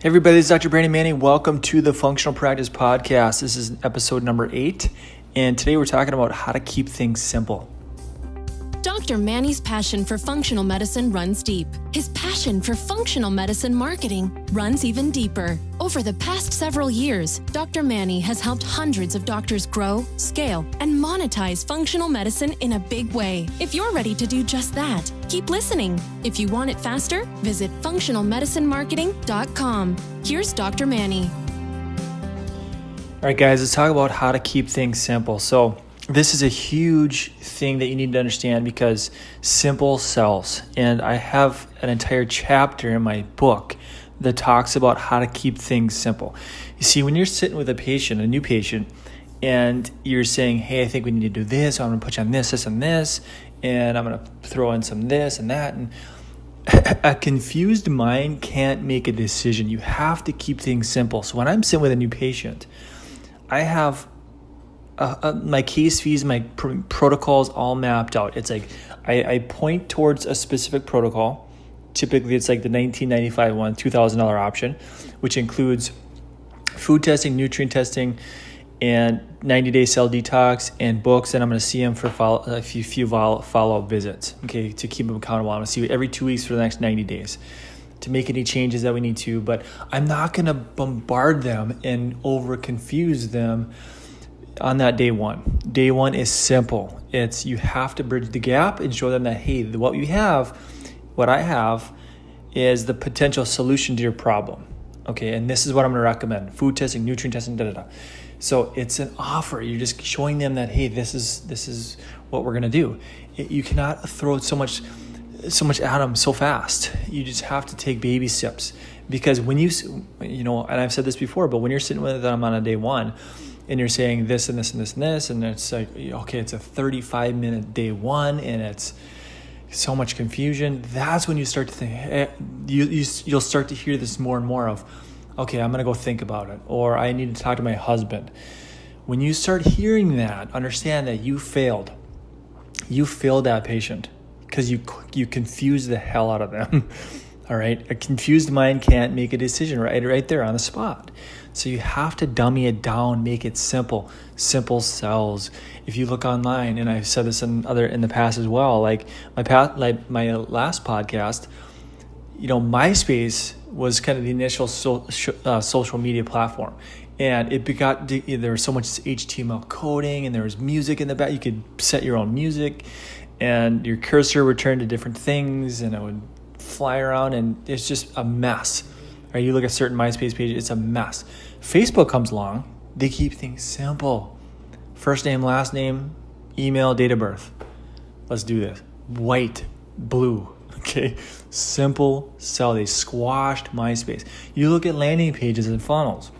Hey everybody, this is Dr. Mannie. Welcome to the Functional Practice Podcast. This is episode number 8, and today we're talking about how to keep things simple. Dr. Mannie's passion for functional medicine runs deep. His passion for functional medicine marketing runs even deeper. Over the past several years, Dr. Mannie has helped hundreds of doctors grow, scale, and monetize functional medicine in a big way. If you're ready to do just that, keep listening. If you want it faster, visit functionalmedicinemarketing.com. Here's Dr. Mannie. All right, guys, let's talk about how to keep things simple. So this is a huge thing that you need to understand because simple sells. And I have an entire chapter in my book that talks about how to keep things simple. You see, when you're sitting with a patient, a new patient, and you're saying, hey, I think we need to do this, I'm going to put you on this, this, and this, and I'm going to throw in some this and that. And a confused mind can't make a decision. You have to keep things simple. So when I'm sitting with a new patient, I have my case fees, my protocols all mapped out. It's like I point towards a specific protocol. Typically, it's like the $1995 one, $2,000 option, which includes food testing, nutrient testing, and 90-day cell detox and books. And I'm going to see them for a few follow-up visits, okay, to keep them accountable. I'm going to see you every 2 weeks for the next 90 days to make any changes that we need to. But I'm not going to bombard them and over-confuse them on that day one. Day one is simple. It's you have to bridge the gap and show them that, hey, what I have is the potential solution to your problem. Okay, and this is what I'm going to recommend. Food testing, nutrient testing, da-da-da. So it's an offer. You're just showing them that, hey, this is what we're going to do. You cannot throw so much at them so fast. You just have to take baby steps. Because when you know, and I've said this before, but when you're sitting with them on a day one, and you're saying this and this and this and this, and it's like, okay, it's a 35-minute day one, and it's so much confusion. That's when you start to think, you'll start to hear this more and more of, okay, I'm going to go think about it, or I need to talk to my husband. When you start hearing that, understand that you failed. You failed that patient because you confused the hell out of them. All right, a confused mind can't make a decision right there on the spot. So you have to dummy it down, make it simple. Simple sells. If you look online, and I've said this in the past as well, like my last podcast, MySpace was kind of the initial social media platform, and there was so much HTML coding, and there was music in the back. You could set your own music, and your cursor would turn to different things, and it would fly around, and it's just a mess. Right? You look at certain MySpace pages, it's a mess. Facebook comes along, they keep things simple. First name, last name, email, date of birth. Let's do this. White, blue, okay? Simple sell. They squashed MySpace. You look at landing pages and funnels.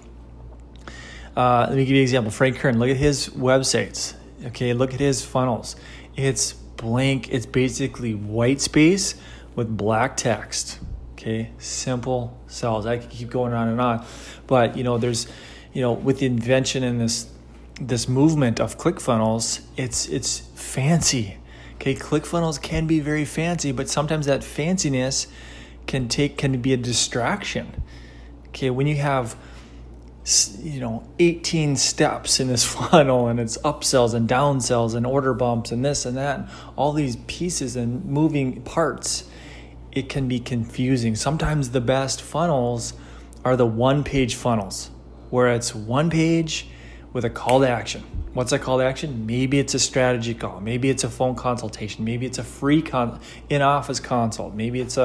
Let me give you an example. Frank Kern, look at his websites. Okay, look at his funnels. It's blank. It's basically white space with black text. Okay, simple sells. I could keep going on and on, but there's, with the invention and this movement of ClickFunnels, it's fancy. Okay, ClickFunnels can be very fancy, but sometimes that fanciness can be a distraction. Okay, when you have 18 steps in this funnel, and it's upsells and downsells and order bumps and this and that, and all these pieces and moving parts, it can be confusing. Sometimes the best funnels are the one-page funnels, where it's one page with a call to action. What's a call to action? Maybe it's a strategy call. Maybe it's a phone consultation. Maybe it's a free in-office consult. Maybe it's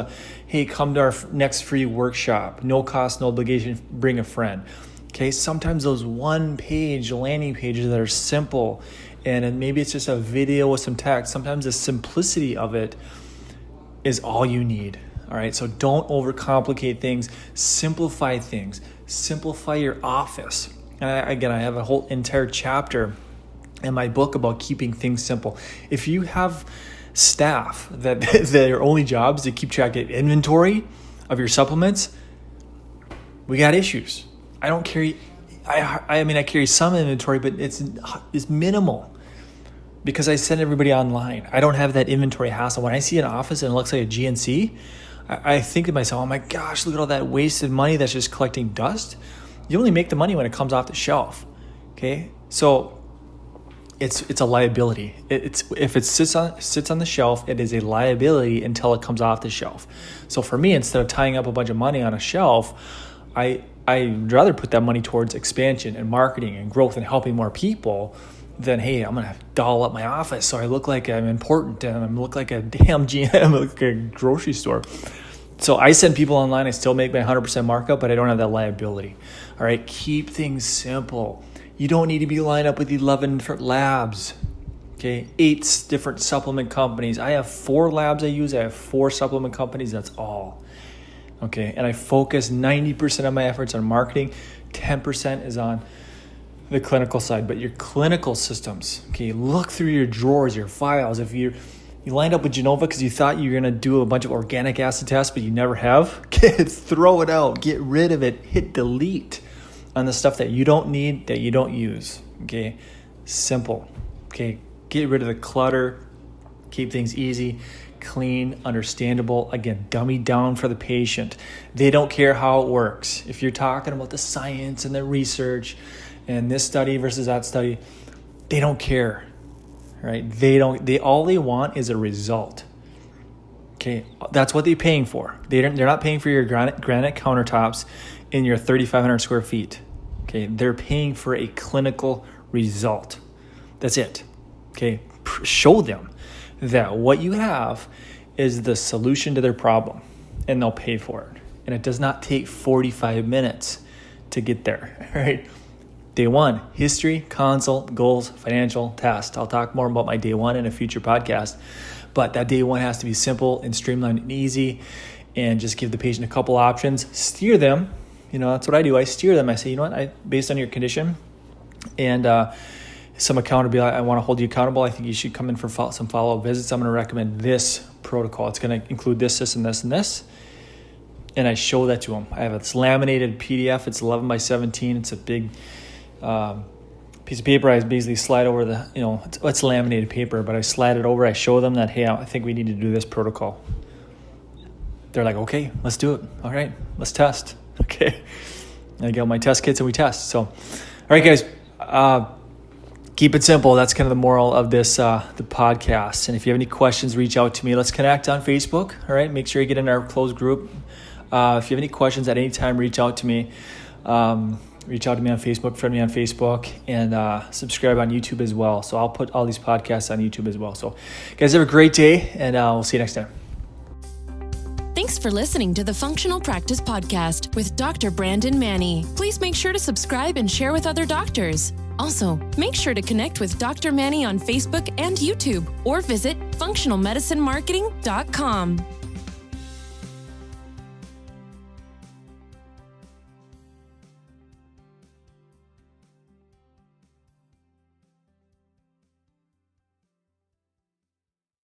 hey, come to our next free workshop. No cost, no obligation, bring a friend. Okay, sometimes those one-page landing pages that are simple, and maybe it's just a video with some text. Sometimes the simplicity of it is all you need. All right, so don't overcomplicate things. Simplify things. Simplify your office. And I have a whole entire chapter in my book about keeping things simple. If you have staff that their only job is to keep track of inventory of your supplements, we got issues. I don't carry. I carry some inventory, but it's minimal. Because I send everybody online. I don't have that inventory hassle. When I see an office and it looks like a GNC, I think to myself, oh my gosh, look at all that wasted money that's just collecting dust. You only make the money when it comes off the shelf. Okay, so it's a liability. If it sits on the shelf, it is a liability until it comes off the shelf. So for me, instead of tying up a bunch of money on a shelf, I'd rather put that money towards expansion and marketing and growth and helping more people than, hey, I'm gonna doll up my office so I look like I'm important and I look like a damn GM, I look like a grocery store. So I send people online. I still make my 100% markup, but I don't have that liability. All right, keep things simple. You don't need to be lined up with 11 different labs, okay? 8 different supplement companies. I have 4 labs I use. I have 4 supplement companies. That's all, okay? And I focus 90% of my efforts on marketing. 10% is on the clinical side. But your clinical systems, okay? Look through your drawers, your files. If you lined up with Genova because you thought you were going to do a bunch of organic acid tests, but you never have, throw it out. Get rid of it. Hit delete on the stuff that you don't need, that you don't use, okay? Simple, okay? Get rid of the clutter, keep things easy, clean, understandable. Again, dummy down for the patient. They don't care how it works. If you're talking about the science and the research and this study versus that study, they don't care, right? All they want is a result, okay? That's what they're paying for. They're not paying for your granite countertops in your 3,500 square feet, okay? They're paying for a clinical result. That's it, okay? Show them that what you have is the solution to their problem, and they'll pay for it. And it does not take 45 minutes to get there, right? Day 1, history, consult, goals, financial, test. I'll talk more about my day 1 in a future podcast, but that day 1 has to be simple and streamlined and easy, and just give the patient a couple options, steer them. That's what I do. I steer them. I say, based on your condition and some accountability, I want to hold you accountable. I think you should come in for some follow-up visits. I'm going to recommend this protocol. It's going to include this, and this, and this. And I show that to them. I have this laminated PDF. It's 11 by 17. It's a big piece of paper. I basically slide over it's laminated paper, but I slide it over. I show them that, hey, I think we need to do this protocol. They're like, okay, let's do it. All right, let's test. Okay. I get my test kits and we test. So, all right, guys, keep it simple. That's kind of the moral of this, the podcast. And if you have any questions, reach out to me. Let's connect on Facebook. All right. Make sure you get in our closed group. If you have any questions at any time, reach out to me. Reach out to me on Facebook, friend me on Facebook, and subscribe on YouTube as well. So I'll put all these podcasts on YouTube as well. So guys, have a great day, and we'll see you next time. Thanks for listening to the Functional Practice Podcast with Dr. Brandon Mannie. Please make sure to subscribe and share with other doctors. Also, make sure to connect with Dr. Mannie on Facebook and YouTube, or visit functionalmedicinemarketing.com.